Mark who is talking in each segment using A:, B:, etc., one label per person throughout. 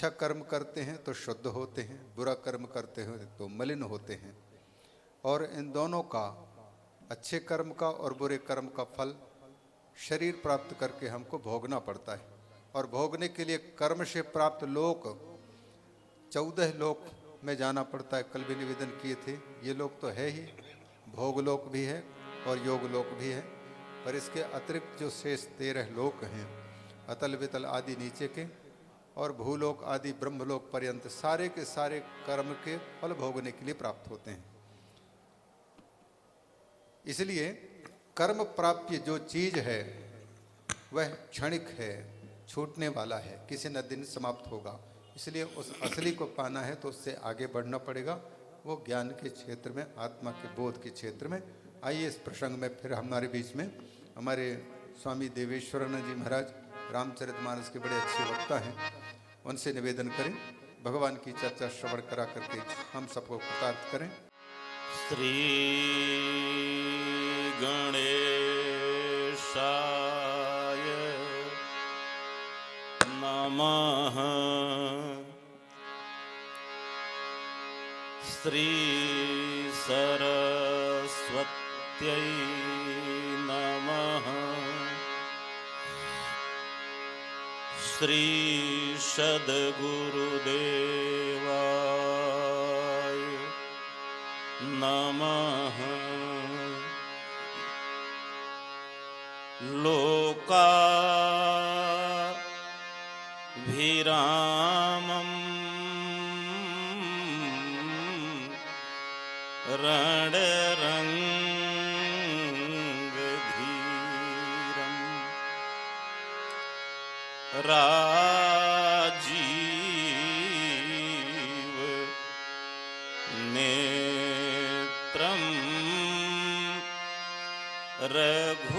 A: अच्छा कर्म करते हैं तो शुद्ध होते हैं, बुरा कर्म करते हैं तो मलिन होते हैं। और इन दोनों का, अच्छे कर्म का और बुरे कर्म का फल शरीर प्राप्त करके हमको भोगना पड़ता है। और भोगने के लिए कर्म से प्राप्त लोक 14 लोक में जाना पड़ता है। कल भी निवेदन किए थे, ये लोक तो है ही, भोग लोक भी है और योग लोक भी है, पर इसके अतिरिक्त जो शेष 13 लोक हैं, अतल वितल आदि नीचे के और भूलोक आदि ब्रह्मलोक पर्यंत, सारे के सारे कर्म के फल भोगने के लिए प्राप्त होते हैं। इसलिए कर्म प्राप्य जो चीज है वह क्षणिक है, छूटने वाला है, किसी न दिन समाप्त होगा। इसलिए उस असली को पाना है तो उससे आगे बढ़ना पड़ेगा, वो ज्ञान के क्षेत्र में, आत्मा के बोध के क्षेत्र में। आइए इस प्रसंग में फिर हमारे बीच में हमारे स्वामी देवेश्वरानंद जी महाराज रामचरितमानस के बड़े अच्छे वक्ता हैं, उनसे निवेदन करें, भगवान की चर्चा श्रवण करा करके हम सबको कृतार्थ करें।
B: श्री गणेशाय नमः। श्री सरस्वत्यै नमः। श्री सद्गुरुदेवाय नमः। लोकाभिरामं रणरङ्गधीरं राजीव नेत्रं रघुवंशनाथं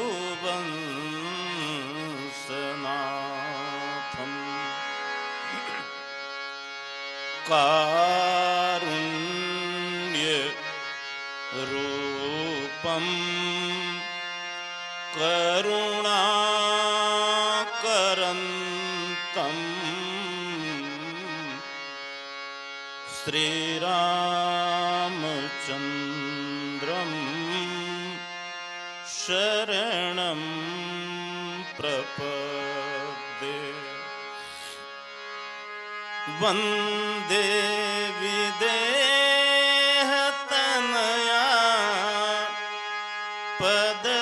B: कारुण्यरूपं करुणाकरन्तं श्रीरामचन्द्रं शरणं प्रपद्ये। वन्दे विदेहतनया पदपुण्डरीकं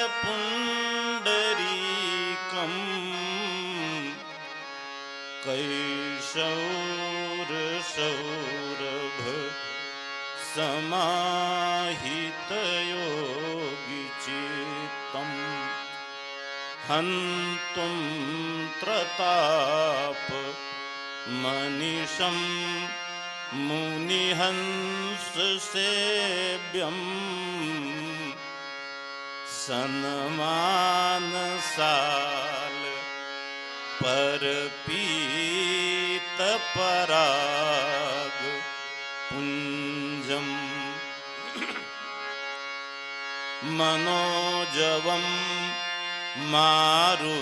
B: कैशौरसौरभ समाहितयोगिचित्तं हन्तुं त्रताप मनीषं मुनिहंससेव्यं सन्मानसाल परपीतपराग पुञ्जं मनोजवं मारुततुल्यवेगं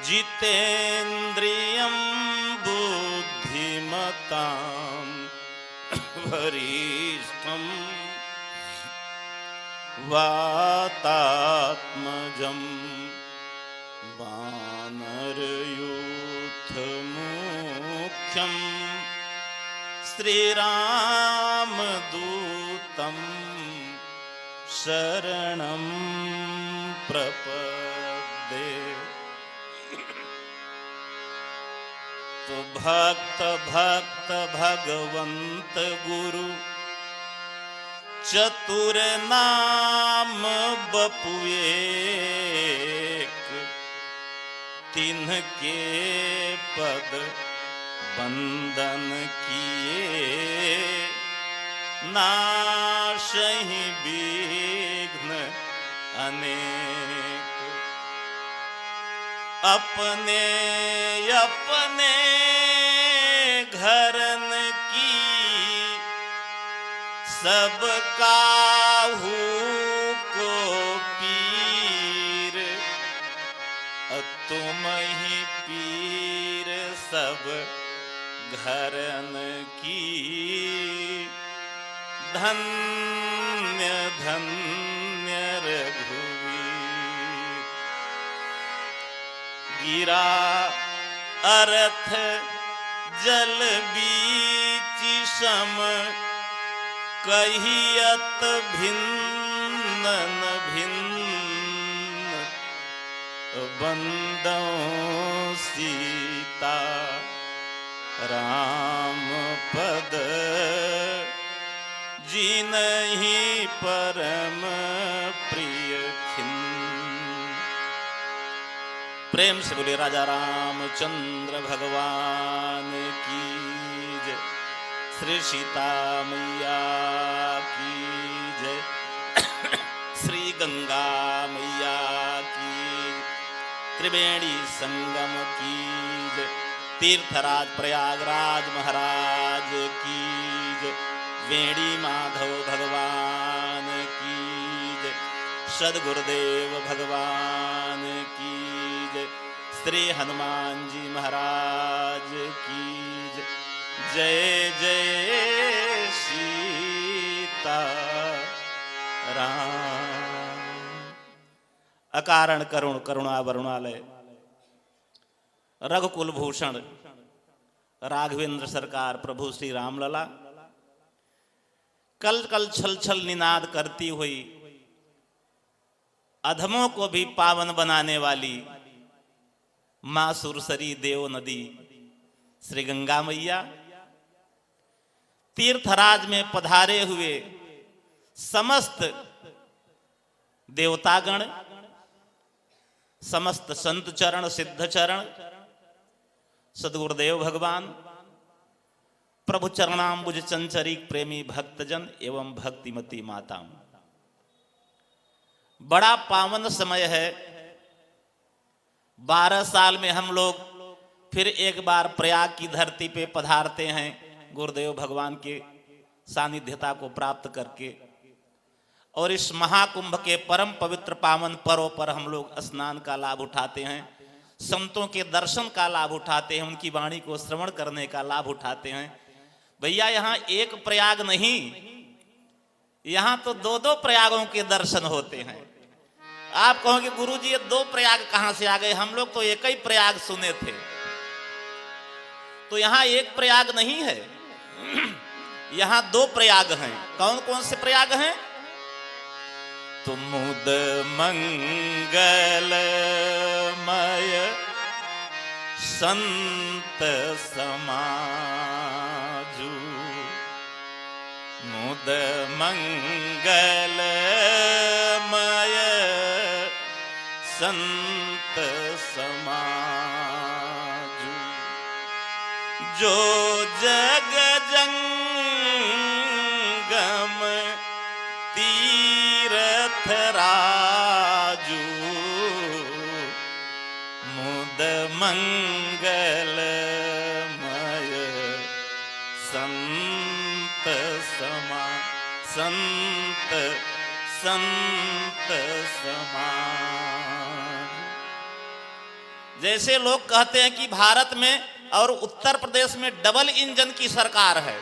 B: जितेन्द्रियं बुद्धिमतां वरिष्ठं वातात्मजं वानरयूथमुख्यं श्रीरामदूतं शरणं प्रपद्ये। तो भक्त भक्त भगवंत गुरु चतुर नाम बपु एक, तिन्हके पद बंदन किए, नाशहि विघ्न अनेक। अपने अपने घरन की सब काहू को पीर, तुम हरन की धन्य धन्य रघुवीर। गिरा अर्थ जल बीच सम कहियत भिन्न न भिन्न बंदों सीता राम पद जिनहि परम प्रिय खिन्न। प्रेम से बोले राजा रामचंद्र भगवान की जय। श्री सीता मैया की जय। श्री गंगा मैया की, त्रिवेणी संगम की जय। तीर्थराज प्रयागराज महाराज की जय। वेणी माधव भगवान की जय। सदगुरुदेव भगवान की जय। श्री हनुमान जी महाराज की जय। जय जय सीता राम। अकारण करुण करुणा वरुणालय रघुकुल भूषण राघवेंद्र सरकार प्रभु श्री रामलला कल कल छल छल निनाद करती हुई अधमों को भी पावन बनाने वाली मां सुरसरी देव नदी श्री गंगा मैया तीर्थराज में पधारे हुए समस्त देवतागण, समस्त संत चरण सिद्ध चरण, सदगुरुदेव भगवान, प्रभु चरणाम्बुज चंचरी प्रेमी भक्तजन एवं भक्तिमती माता, बड़ा पावन समय है। 12 साल में हम लोग फिर एक बार प्रयाग की धरती पे पधारते हैं गुरुदेव भगवान के सानिध्यता को प्राप्त करके, और इस महाकुंभ के परम पवित्र पावन पर्व पर हम लोग स्नान का लाभ उठाते हैं, संतों के दर्शन का लाभ उठाते हैं, उनकी वाणी को श्रवण करने का लाभ उठाते हैं। भैया यहाँ एक प्रयाग नहीं, यहाँ तो 2-2 प्रयागों के दर्शन होते हैं। आप कहोगे गुरुजी ये 2 प्रयाग कहां से आ गए, हम लोग तो एक ही प्रयाग सुने थे। तो यहाँ एक प्रयाग नहीं है, यहाँ 2 प्रयाग हैं। कौन कौन से प्रयाग हैं? तुमुद मंगलमय संत समाजू, मुद मंगलमय संत समाजू, जो जग जंगम तीरथ राजू, मुद मंगलमय संत समा, संत संत समाज। जैसे लोग कहते हैं कि भारत में और उत्तर प्रदेश में डबल इंजन की सरकार है,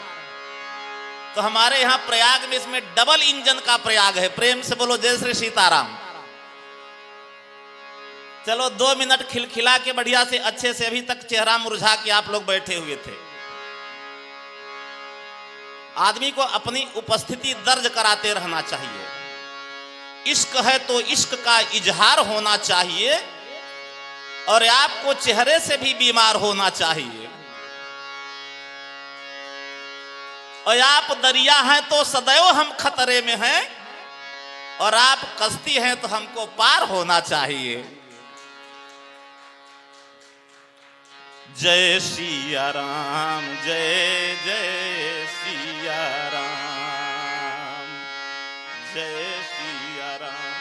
B: तो हमारे यहां प्रयाग में इसमें डबल इंजन का प्रयाग है। प्रेम से बोलो जय श्री सीताराम। चलो 2 मिनट खिलखिला के बढ़िया से अच्छे से, अभी तक चेहरा मुरझा के आप लोग बैठे हुए थे। आदमी को अपनी उपस्थिति दर्ज कराते रहना चाहिए। इश्क है तो इश्क का इजहार होना चाहिए, और आपको चेहरे से भी बीमार होना चाहिए। और आप दरिया हैं तो सदैव हम खतरे में हैं, और आप कश्ती हैं तो हमको पार होना चाहिए। जय सिया राम, जय जय सिया राम, जय सिया राम,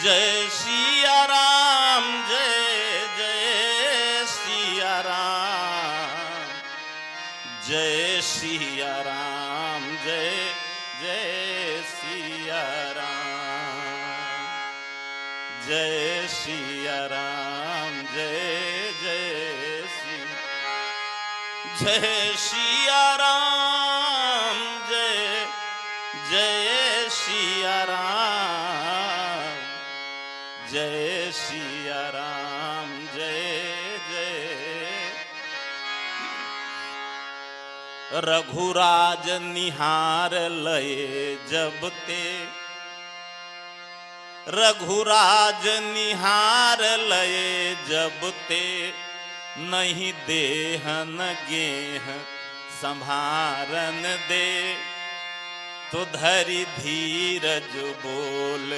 B: जय सिया राम, जय जय सिया राम, जय सिया राम, जय जय सिया राम, जय सिया राम, जय जय श्री जय सिया राम, जय जय सिया राम, जय सिया राम, जय जय। रघुराज निहार लये जब ते, रघुराज निहार लये जब ते, नहीं देहन गेह संभारन दे। तो धरि धीरज बोल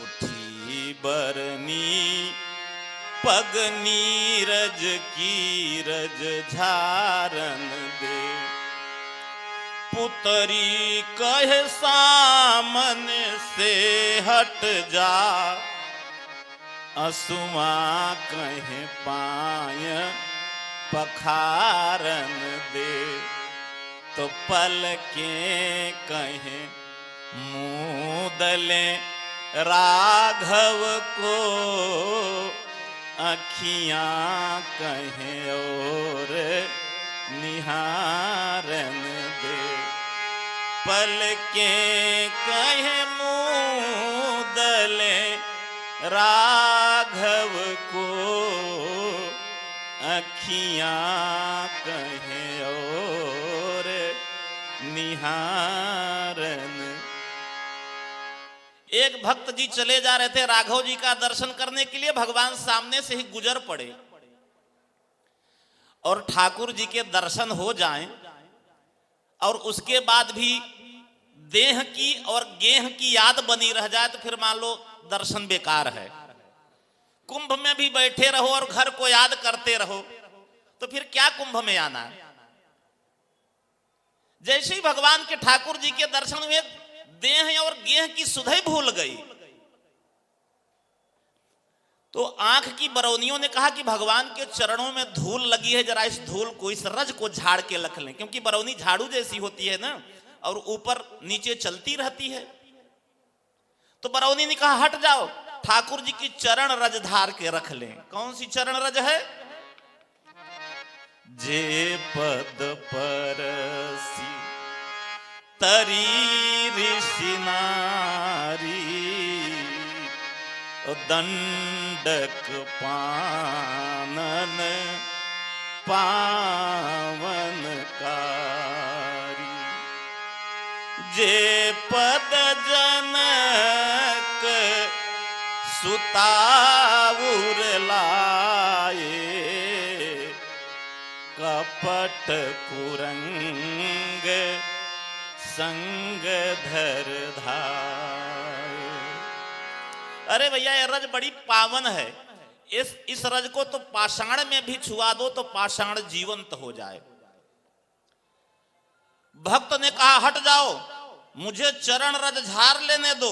B: उठी बरनी, पग नीरज कीरज झारन दे। पुतरी कहे सामन से हट जा, असुआ कहे पाय पखारन दे। तो पलकें कहे मूदले राघव को, अखियां कहे और निहारन दे। पलकें कहे मूदले राघव को, अखियां कहे और निहारन। एक भक्त जी चले जा रहे थे राघव जी का दर्शन करने के लिए, भगवान सामने से ही गुजर पड़े। और ठाकुर जी के दर्शन हो जाएं और उसके बाद भी देह की और गेह की याद बनी रह जाए, तो फिर मान लो दर्शन बेकार है। कुंभ में भी बैठे रहो और घर को याद करते रहो, तो फिर क्या कुंभ में आना है। जैसे ही भगवान के ठाकुर जी के दर्शन हुए, देह और गेह की सुधई भूल गई। तो आंख की बरौनियों ने कहा कि भगवान के चरणों में धूल लगी है, जरा इस धूल को, इस रज को झाड़ के रख लें, क्योंकि बरौनी झाड़ू जैसी होती है ना, और ऊपर नीचे चलती रहती है। तो बरौनी ने कहा हट जाओ, ठाकुर जी की चरण रज धार के रख लें। कौन सी चरण रज है? जे पद परसी तरी ऋषि नारी, दंडक पानन पावन कारी। जे पद जनक सुताउर लाए, कपट कुरंग संग धर धाय। अरे भैया ये रज बड़ी पावन है, इस रज को तो पाषाण में भी छुआ दो तो पाषाण जीवंत हो जाए। भक्त ने कहा हट जाओ, मुझे चरण रज झार लेने दो।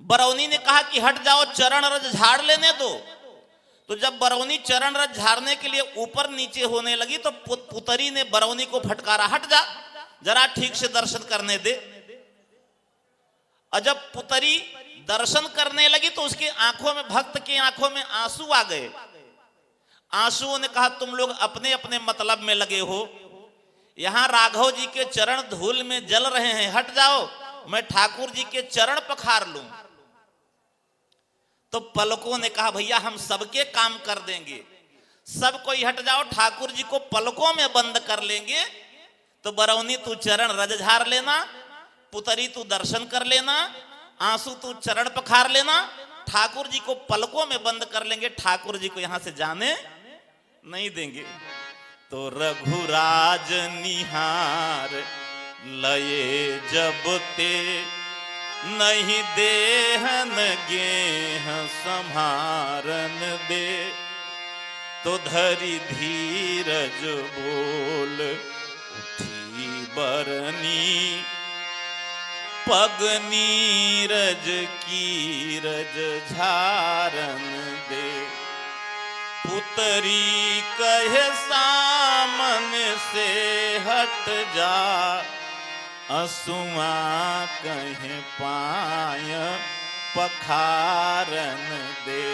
B: बरौनी ने कहा कि हट जाओ, चरण रज झाड़ लेने दो। तो जब बरौनी चरण रज झाड़ने के लिए ऊपर नीचे होने लगी, तो पुतरी ने बरौनी को फटकारा, हट जा, जरा ठीक से दर्शन करने दे। और जब पुतरी दर्शन करने लगी तो उसकी आंखों में, भक्त की आंखों में आंसू आ गए। आंसुओं ने कहा तुम लोग अपने अपने मतलब में लगे हो, यहां राघव जी के चरण धूल में जल रहे हैं, हट जाओ, मैं ठाकुर जी के चरण पखार लूं। तो पलकों ने कहा भैया हम सबके काम कर देंगे, सब कोई हट जाओ, ठाकुर जी को पलकों में बंद कर लेंगे। तो बरौनी तू चरण रज झार लेना, पुतरी तू दर्शन कर लेना, आंसू तू चरण पखार लेना, ठाकुर जी को पलकों में बंद कर लेंगे, ठाकुर जी को यहां से जाने नहीं देंगे। तो रघुराज निहार लये जब ते, नहीं देहन गेह संभारन दे। तो धरि धीरज बोल उठी बरनी, पग नीरज कीरज झारन दे। पुतरी कहे सामन से हट जा, असुआ कहे पाय पखारन दे।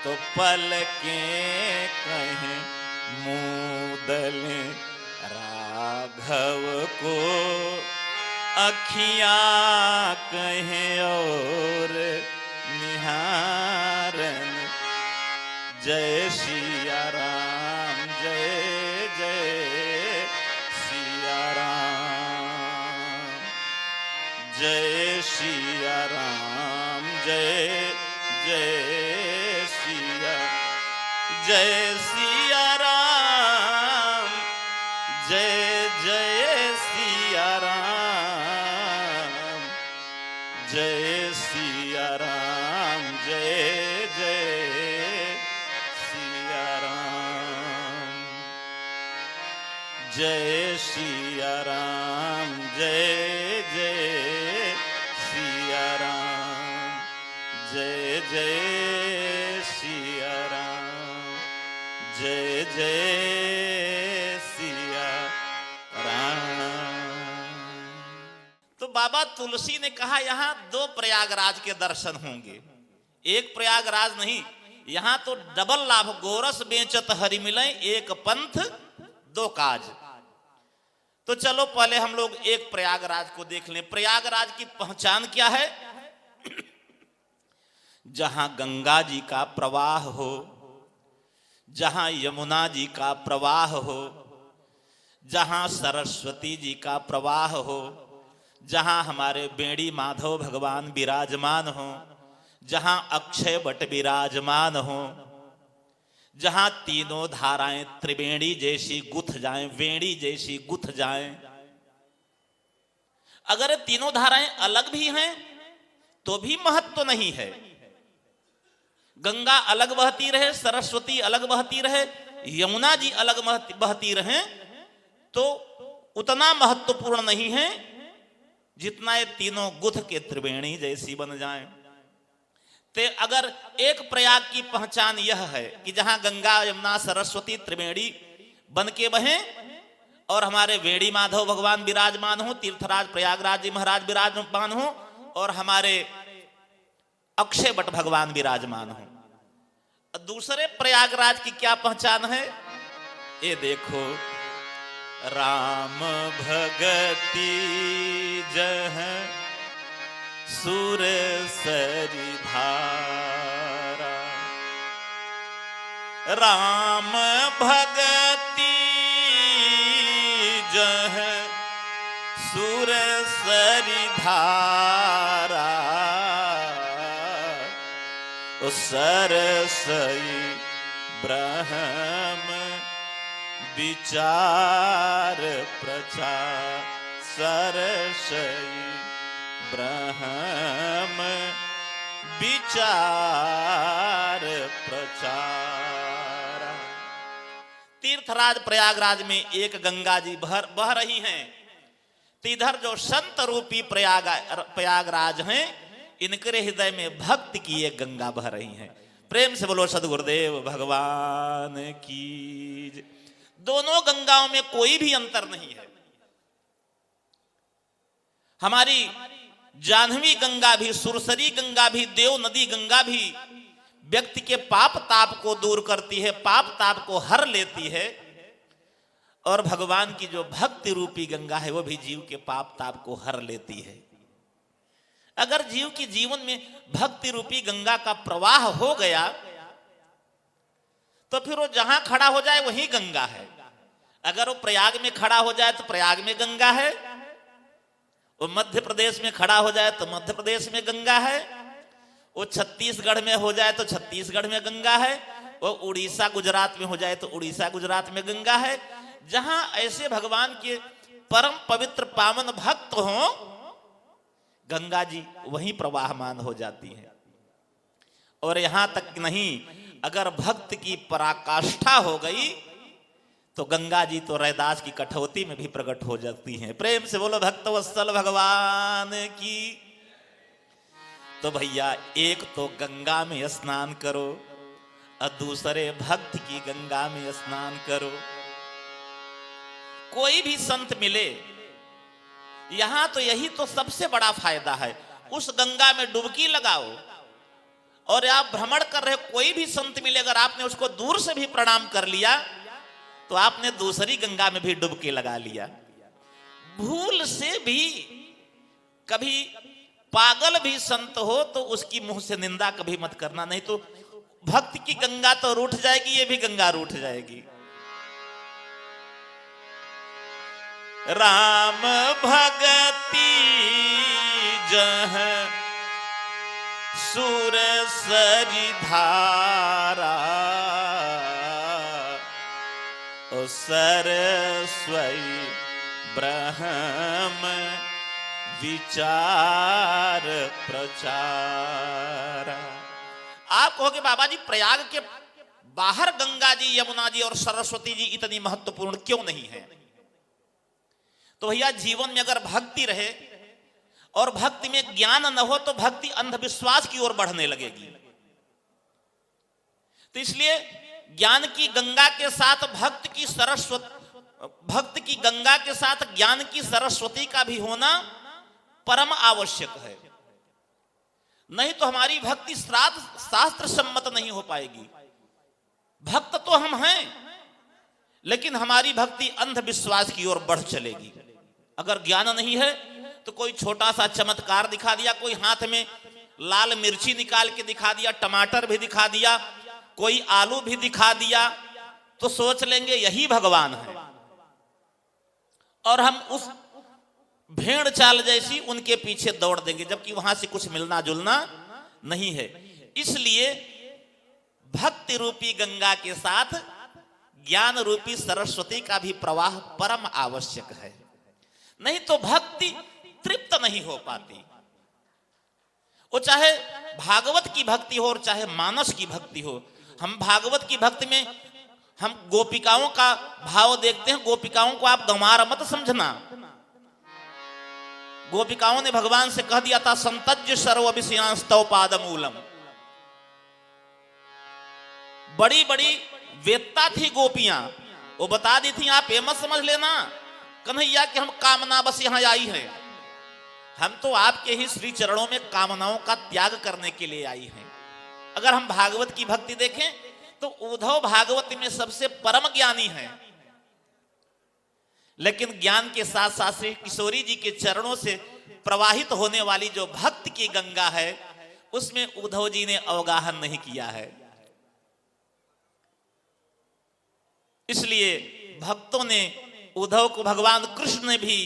B: तो पलकें कहें मूदले राघव को, अखियां कहें और निहारन। जय सिया राम, जय जय सिया राम, जय सिया राम, जय जय सिया, जय सिया राम, जय जय सिया राम, जय सिया राम, जय जय सिया राम, जय सिया राम, जय जय सिया राम, जय जय सिया राम, जय जय सिया राम। तो बाबा तुलसी ने कहा यहां दो प्रयागराज के दर्शन होंगे, एक प्रयागराज नहीं, यहां तो डबल लाभ। गोरस बेचत हरि मिले, एक पंथ दो काज। तो चलो पहले हम लोग एक प्रयागराज को देख लें। प्रयागराज की पहचान क्या है? जहां गंगा जी का प्रवाह हो, जहां यमुना जी का प्रवाह हो, जहां सरस्वती जी का प्रवाह हो, जहां हमारे बेड़ी माधव भगवान विराजमान हो, जहां अक्षय वट विराजमान हो, जहां तीनों धाराएं त्रिवेणी जैसी गुथ जाएं, वेणी जैसी गुथ जाएं। अगर तीनों धाराएं अलग भी हैं तो भी महत्व नहीं है। गंगा अलग बहती रहे, सरस्वती अलग बहती रहे, यमुना जी अलग बहती रहे, तो उतना महत्वपूर्ण नहीं है जितना ये तीनों गुथ के त्रिवेणी जैसी बन जाएं। ते अगर एक प्रयाग की पहचान यह है कि जहां गंगा यमुना सरस्वती त्रिवेणी बन के बहें और हमारे वेणी माधव भगवान विराजमान हो, तीर्थराज प्रयागराज जी महाराज विराजमान हो और हमारे अक्षय वट भगवान विराजमान हो। दूसरे प्रयागराज की क्या पहचान है? ये देखो, राम भगति जह सुर सरी धारा, राम भगति जह सुर सरी धारा, सरसई ब्रह्म विचार प्रचार, सरसई ब्रह्म विचार प्रचार। तीर्थराज प्रयागराज में एक गंगा जी बह रही हैं, तो इधर जो संत रूपी प्रयागराज हैं, इनके हृदय में भक्ति की एक गंगा बह रही है। प्रेम से बोलो सद्गुरुदेव भगवान की। दोनों गंगाओं में कोई भी अंतर नहीं है। हमारी जाह्नवी गंगा भी, सुरसरी गंगा भी, देव नदी गंगा भी व्यक्ति के पाप ताप को दूर करती है, पाप ताप को हर लेती है। और भगवान की जो भक्ति रूपी गंगा है वो भी जीव के पाप ताप को हर लेती है। अगर जीव के जीवन में भक्ति रूपी गंगा का प्रवाह हो गया तो फिर वो जहां खड़ा हो जाए वहीं गंगा है। अगर वो प्रयाग में खड़ा हो जाए तो प्रयाग में गंगा है, वो मध्य प्रदेश में खड़ा हो जाए तो मध्य प्रदेश में गंगा है, वो छत्तीसगढ़ में हो जाए तो छत्तीसगढ़ में गंगा है, वो उड़ीसा गुजरात में हो जाए तो उड़ीसा गुजरात में गंगा है। जहां ऐसे भगवान के परम पवित्र पावन भक्त हों, गंगा जी वहीं प्रवाहमान हो जाती है। और यहां तक नहीं, अगर भक्त की पराकाष्ठा हो गई तो गंगा जी तो रैदास की कठौती में भी प्रकट हो जाती हैं। प्रेम से बोलो भक्त वत्सल भगवान की। तो भैया, एक तो गंगा में स्नान करो और दूसरे भक्त की गंगा में स्नान करो। कोई भी संत मिले, यहां तो यही तो सबसे बड़ा फायदा है। उस गंगा में डुबकी लगाओ और आप भ्रमण कर रहे, कोई भी संत मिले, अगर आपने उसको दूर से भी प्रणाम कर लिया तो आपने दूसरी गंगा में भी डुबकी लगा लिया। भूल से भी कभी पागल भी संत हो तो उसकी मुंह से निंदा कभी मत करना, नहीं तो भक्त की गंगा तो रूठ जाएगी, ये भी गंगा रूठ जाएगी। राम भगति जह सुर सरी धारा, ओ सरस्वती ब्रह्म विचार प्रचार। आप कहोगे बाबा जी प्रयाग के बाहर गंगा जी, यमुना जी और सरस्वती जी इतनी महत्वपूर्ण क्यों नहीं है? तो भैया जीवन में अगर भक्ति रहे और भक्ति में ज्ञान न हो तो भक्ति अंधविश्वास की ओर बढ़ने लगेगी। तो इसलिए ज्ञान की गंगा के साथ भक्त की गंगा के साथ ज्ञान की सरस्वती का भी होना परम आवश्यक है। नहीं तो हमारी भक्ति शास्त्र सम्मत नहीं हो पाएगी। भक्त तो हम हैं, लेकिन हमारी भक्ति अंधविश्वास की ओर बढ़ चलेगी। अगर ज्ञान नहीं है तो कोई छोटा सा चमत्कार दिखा दिया, कोई हाथ में लाल मिर्ची निकाल के दिखा दिया, टमाटर भी दिखा दिया, कोई आलू भी दिखा दिया, तो सोच लेंगे यही भगवान है, और हम उस भेड़ चाल जैसी उनके पीछे दौड़ देंगे, जबकि वहां से कुछ मिलना जुलना नहीं है। इसलिए भक्ति रूपी गंगा के साथ ज्ञान रूपी सरस्वती का भी प्रवाह परम आवश्यक है। नहीं तो भक्ति तृप्त नहीं हो पाती। वो चाहे भागवत की भक्ति हो और चाहे मानस की भक्ति हो। हम भागवत की भक्ति में हम गोपिकाओं का भाव देखते हैं। गोपिकाओं को आप गंवार मत समझना। गोपिकाओं ने भगवान से कह दिया था संतज्य सर्व विषयांस्तव पादमूलम। बड़ी बड़ी वेत्ता थी गोपियां, वो बता दी थी आप ये मत समझ लेना कन्हैया कि हम कामना बस यहां आई हैं, हम तो आपके ही श्री चरणों में कामनाओं का त्याग करने के लिए आई हैं। अगर हम भागवत की भक्ति देखें तो उद्धव भागवत में सबसे परम ज्ञानी है, लेकिन ज्ञान के साथ साथ श्री किशोरी जी के चरणों से प्रवाहित होने वाली जो भक्त की गंगा है उसमें उद्धव जी ने अवगाहन नहीं किया है। इसलिए भक्तों ने उद्धव को, भगवान कृष्ण ने भी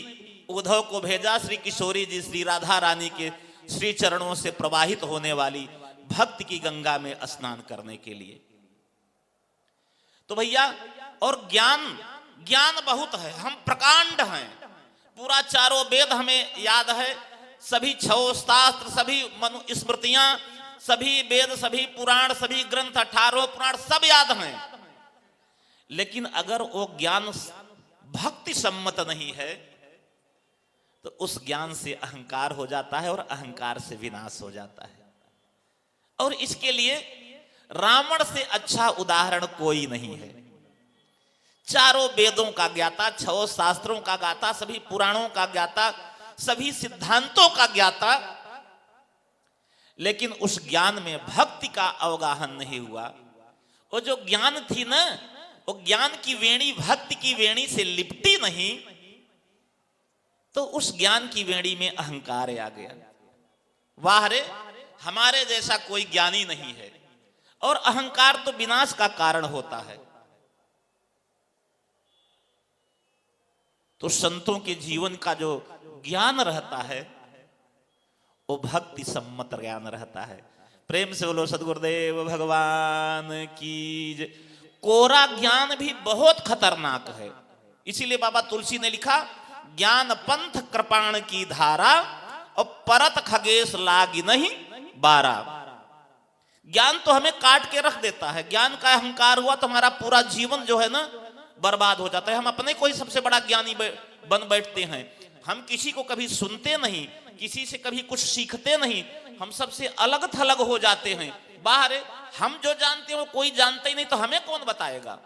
B: उद्धव को भेजा श्री किशोरी जी श्री राधा रानी के श्री चरणों से प्रवाहित होने वाली भक्त की गंगा में स्नान करने के लिए। तो भैया और ज्ञान बहुत है, हम प्रकांड हैं। पूरा चारों वेद हमें याद है, सभी 6 शास्त्र, सभी स्मृतियां, सभी वेद, सभी पुराण, सभी ग्रंथ, 18 पुराण सब याद हैं। लेकिन अगर वो ज्ञान भक्ति सम्मत नहीं है तो उस ज्ञान से अहंकार हो जाता है और अहंकार से विनाश हो जाता है। और इसके लिए रावण से अच्छा उदाहरण कोई नहीं है। चारों वेदों का ज्ञाता, 6 शास्त्रों का ज्ञाता, सभी पुराणों का ज्ञाता, सभी सिद्धांतों का ज्ञाता, लेकिन उस ज्ञान में भक्ति का अवगाहन नहीं हुआ। वो जो ज्ञान थी ना, वो ज्ञान की वेणी भक्ति की वेणी से लिपटी नहीं, तो उस ज्ञान की वेणी में अहंकार आ गया। वाह रे, हमारे जैसा कोई ज्ञानी नहीं है। और अहंकार तो विनाश का कारण होता है। तो संतों के जीवन का जो ज्ञान रहता है वो भक्ति सम्मत ज्ञान रहता है। प्रेम से बोलो सद्गुरुदेव भगवान की जय। कोरा ज्ञान भी बहुत खतरनाक है। इसीलिए बाबा तुलसी ने लिखा ज्ञान पंथ कृपाण की धारा और परत खगेश लागी नहीं बारा। ज्ञान तो हमें काट के रख देता है। ज्ञान का अहंकार हुआ तो हमारा पूरा जीवन जो है ना बर्बाद हो जाता है। हम अपने को ही सबसे बड़ा ज्ञानी बन बैठते हैं। हम किसी को कभी सुनते नहीं, किसी से कभी कुछ सीखते नहीं, हम सबसे अलग थलग हो जाते हैं। बाहर हम जो जानते हैं वो कोई जानता ही नहीं, तो हमें कौन बताएगा।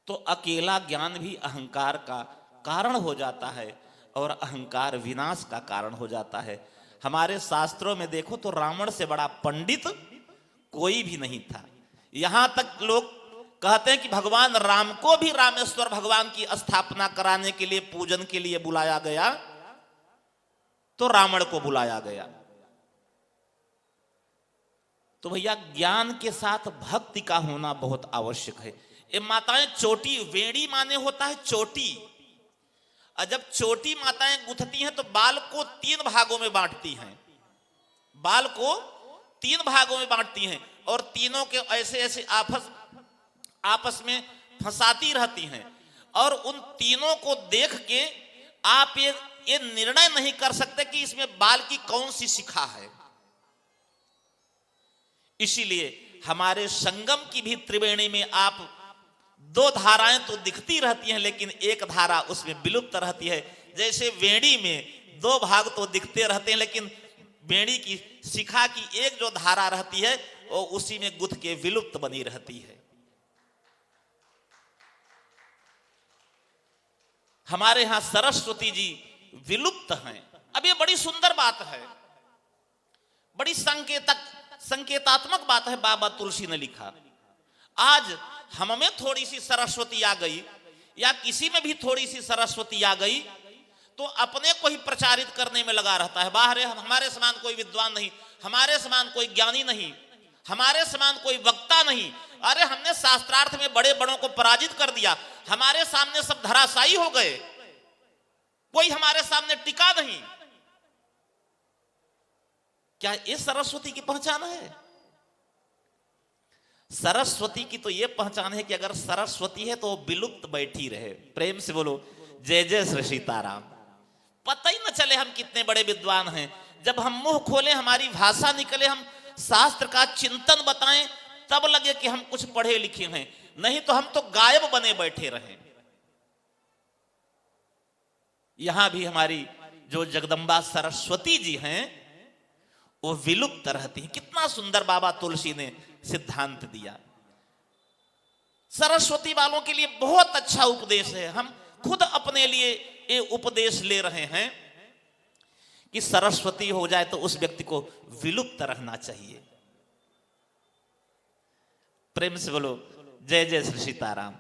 B: तो अकेला ज्ञान भी अहंकार का कारण हो जाता है और अहंकार विनाश का कारण हो जाता है। हमारे शास्त्रों में देखो तो रावण से बड़ा पंडित कोई भी नहीं था। यहां तक लोग कहते हैं कि भगवान राम को भी रामेश्वर भगवान की स्थापना कराने के लिए, पूजन के लिए बुलाया गया, तो रावण को बुलाया गया। तो भैया ज्ञान के साथ भक्ति का होना बहुत आवश्यक है। ये माताएं चोटी, वेड़ी माने होता है चोटी, और जब चोटी माताएं गुथती हैं तो बाल को 3 भागों में बांटती हैं, बाल को 3 भागों में बांटती हैं और तीनों के ऐसे ऐसे आपस में फंसाती रहती हैं। और उन तीनों को देख के आप ये निर्णय नहीं कर सकते कि इसमें बाल की कौन सी शिखा है। इसीलिए हमारे संगम की भी त्रिवेणी में आप 2 धाराएं तो दिखती रहती हैं, लेकिन एक धारा उसमें विलुप्त रहती है। जैसे वेणी में 2 भाग तो दिखते रहते हैं, लेकिन वेणी की शिखा की एक जो धारा रहती है वो उसी में गुथ के विलुप्त बनी रहती है। हमारे यहां सरस्वती जी विलुप्त हैं। अब ये बड़ी सुंदर बात है, बड़ी संकेतात्मक बात है। बाबा तुलसी ने लिखा, आज हम में थोड़ी सी सरस्वती आ गई या किसी में भी थोड़ी सी सरस्वती आ गई तो अपने को ही प्रचारित करने में लगा रहता है। बाहर हमारे समान कोई विद्वान नहीं, हमारे समान कोई ज्ञानी नहीं, हमारे समान कोई वक्ता नहीं। अरे हमने शास्त्रार्थ में बड़े बड़ों को पराजित कर दिया, हमारे सामने सब धराशायी हो गए, कोई हमारे सामने टिका नहीं। क्या ये सरस्वती की पहचान है? सरस्वती की तो ये पहचान है कि अगर सरस्वती है तो विलुप्त बैठी रहे। प्रेम से बोलो जय जय श्री सीताराम। पता ही न चले हम कितने बड़े विद्वान हैं। जब हम मुंह खोले, हमारी भाषा निकले, हम शास्त्र का चिंतन बताएं, तब लगे कि हम कुछ पढ़े लिखे हैं, नहीं तो हम तो गायब बने बैठे रहे। यहां भी हमारी जो जगदम्बा सरस्वती जी हैं वो विलुप्त रहती हैं। कितना सुंदर बाबा तुलसी ने सिद्धांत दिया। सरस्वती वालों के लिए बहुत अच्छा उपदेश है। हम खुद अपने लिए ये उपदेश ले रहे हैं कि सरस्वती हो जाए तो उस व्यक्ति को विलुप्त रहना चाहिए। प्रेम से बोलो जय जय श्री सीताराम।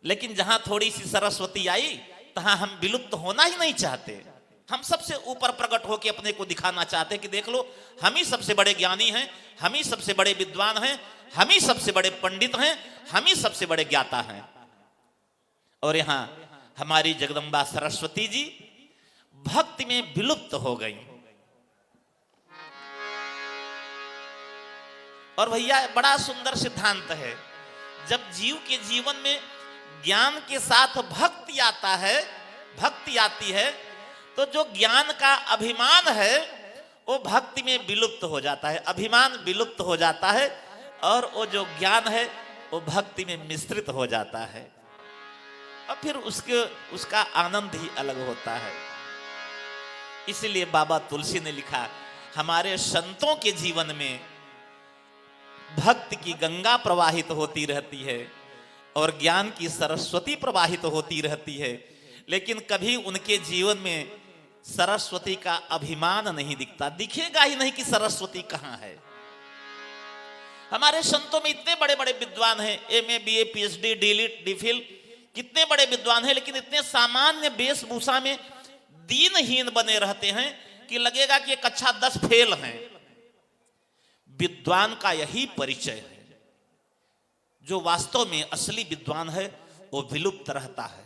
B: लेकिन जहां थोड़ी सी सरस्वती आई तहां हम विलुप्त होना ही नहीं चाहते। हम सबसे ऊपर प्रकट होकर अपने को दिखाना चाहते हैं कि देख लो, हम ही सबसे बड़े ज्ञानी हैं, हम ही सबसे बड़े विद्वान हैं, हम ही सबसे बड़े पंडित हैं, हम ही सबसे बड़े ज्ञाता हैं। और यहां हमारी जगदम्बा सरस्वती जी भक्ति में विलुप्त हो गई। और भैया बड़ा सुंदर सिद्धांत है, जब जीव के जीवन में ज्ञान के साथ भक्ति आता है, भक्ति आती है, तो जो ज्ञान का अभिमान है वो भक्ति में विलुप्त हो जाता है, अभिमान विलुप्त हो जाता है, और वो जो ज्ञान है वो भक्ति में मिश्रित हो जाता है, और फिर उसका आनंद ही अलग होता है। इसलिए बाबा तुलसी ने लिखा, हमारे संतों के जीवन में भक्ति की गंगा प्रवाहित होती रहती है और ज्ञान की सरस्वती प्रवाहित होती रहती है, लेकिन कभी उनके जीवन में सरस्वती का अभिमान नहीं दिखता। दिखेगा ही नहीं कि सरस्वती कहां है। हमारे संतों में इतने बड़े बड़े विद्वान हैं, MA, BA, PhD, DLitt, DPhil, कितने बड़े विद्वान हैं, लेकिन इतने सामान्य वेशभूषा में दीनहीन बने रहते हैं कि लगेगा कि कक्षा 10 फेल हैं। विद्वान का यही परिचय है। जो वास्तव में असली विद्वान है वो विलुप्त रहता है।